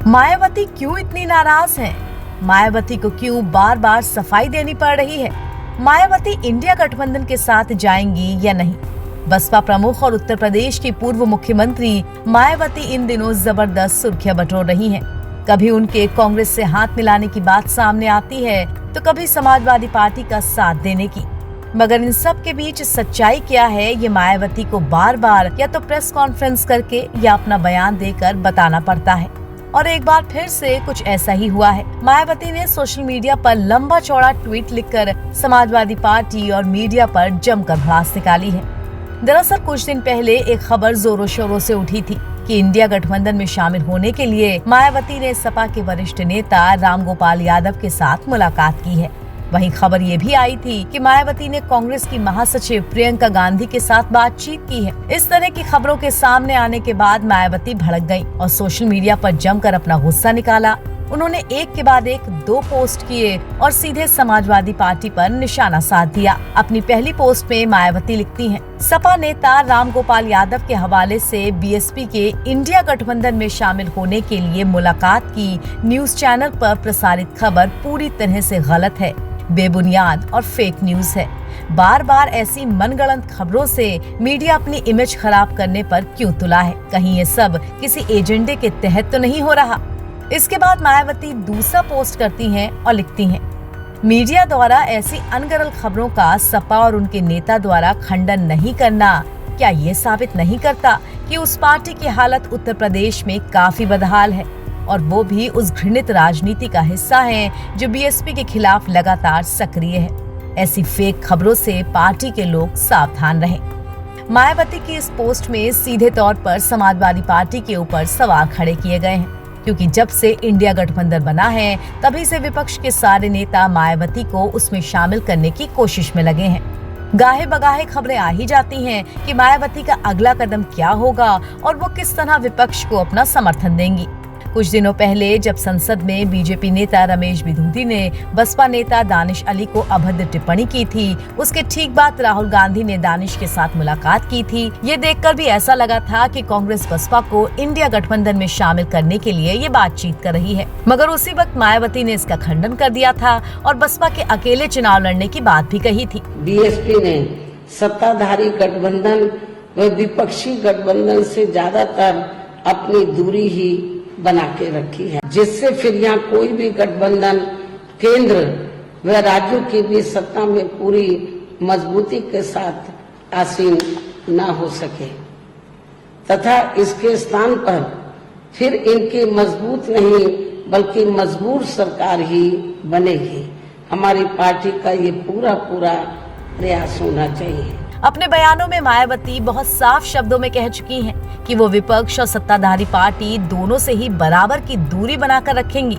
मायावती क्यों इतनी नाराज हैं? मायावती को क्यों बार बार सफाई देनी पड़ रही है? मायावती इंडिया गठबंधन के साथ जाएंगी या नहीं? बसपा प्रमुख और उत्तर प्रदेश की पूर्व मुख्यमंत्री मायावती इन दिनों जबरदस्त सुर्खियां बटोर रही हैं। कभी उनके कांग्रेस से हाथ मिलाने की बात सामने आती है तो कभी समाजवादी पार्टी का साथ देने की। मगर इन सब के बीच सच्चाई क्या है, ये मायावती को बार बार या तो प्रेस कॉन्फ्रेंस करके या अपना बयान देकर बताना पड़ता है। और एक बार फिर से कुछ ऐसा ही हुआ है। मायावती ने सोशल मीडिया पर लंबा चौड़ा ट्वीट लिखकर समाजवादी पार्टी और मीडिया पर जमकर भड़ास निकाली है। दरअसल कुछ दिन पहले एक खबर जोरों शोरों से उठी थी कि इंडिया गठबंधन में शामिल होने के लिए मायावती ने सपा के वरिष्ठ नेता रामगोपाल यादव के साथ मुलाकात की है। वहीं खबर ये भी आई थी कि मायावती ने कांग्रेस की महासचिव प्रियंका गांधी के साथ बातचीत की है। इस तरह की खबरों के सामने आने के बाद मायावती भड़क गईं और सोशल मीडिया पर जमकर अपना गुस्सा निकाला। उन्होंने एक के बाद एक 2 पोस्ट किए और सीधे समाजवादी पार्टी पर निशाना साध दिया। अपनी पहली पोस्ट में मायावती लिखती हैं, सपा नेता रामगोपाल यादव के हवाले से बीएसपी के इंडिया गठबंधन में शामिल होने के लिए मुलाकात की न्यूज चैनल पर प्रसारित खबर पूरी तरह से गलत है, बेबुनियाद और फेक न्यूज है। बार बार ऐसी मनगढ़ंत खबरों से मीडिया अपनी इमेज खराब करने पर क्यों तुला है? कहीं ये सब किसी एजेंडे के तहत तो नहीं हो रहा? इसके बाद मायावती दूसरा पोस्ट करती हैं और लिखती हैं, मीडिया द्वारा ऐसी अनगढ़ खबरों का सपा और उनके नेता द्वारा खंडन नहीं करना क्या ये साबित नहीं करता कि उस पार्टी की हालत उत्तर प्रदेश में काफी बदहाल है और वो भी उस घृणित राजनीति का हिस्सा है जो बीएसपी के खिलाफ लगातार सक्रिय है। ऐसी फेक खबरों से पार्टी के लोग सावधान रहें। मायावती की इस पोस्ट में सीधे तौर पर समाजवादी पार्टी के ऊपर सवाल खड़े किए गए हैं, क्योंकि जब से इंडिया गठबंधन बना है तभी से विपक्ष के सारे नेता मायावती को उसमें शामिल करने की कोशिश में लगे हैं। गाहे बगाहे खबरें आ ही जाती हैं कि मायावती का अगला कदम क्या होगा और वो किस तरह विपक्ष को अपना समर्थन देंगी। कुछ दिनों पहले जब संसद में बीजेपी नेता रमेश बिधूड़ी ने बसपा नेता दानिश अली को अभद्र टिप्पणी की थी, उसके ठीक बाद राहुल गांधी ने दानिश के साथ मुलाकात की थी। ये देखकर भी ऐसा लगा था कि कांग्रेस बसपा को इंडिया गठबंधन में शामिल करने के लिए ये बातचीत कर रही है, मगर उसी वक्त मायावती ने इसका खंडन कर दिया था और बसपा के अकेले चुनाव लड़ने की बात भी कही थी। बीएसपी ने सत्ताधारी गठबंधन व विपक्षी गठबंधन से ज्यादातर अपनी दूरी ही बना के रखी है, जिससे फिर यहाँ कोई भी गठबंधन केंद्र व राज्यों की भी सत्ता में पूरी मजबूती के साथ आसीन न हो सके तथा इसके स्थान पर फिर इनकी मजबूत नहीं बल्कि मजबूर सरकार ही बनेगी। हमारी पार्टी का ये पूरा प्रयास होना चाहिए। अपने बयानों में मायावती बहुत साफ शब्दों में कह चुकी हैं कि वो विपक्ष और सत्ताधारी पार्टी दोनों से ही बराबर की दूरी बनाकर रखेंगी,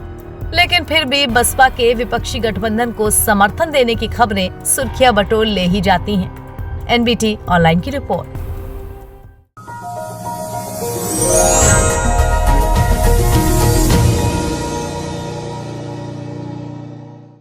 लेकिन फिर भी बसपा के विपक्षी गठबंधन को समर्थन देने की खबरें सुर्खियां बटोर ले ही जाती हैं। एनबीटी ऑनलाइन की रिपोर्ट।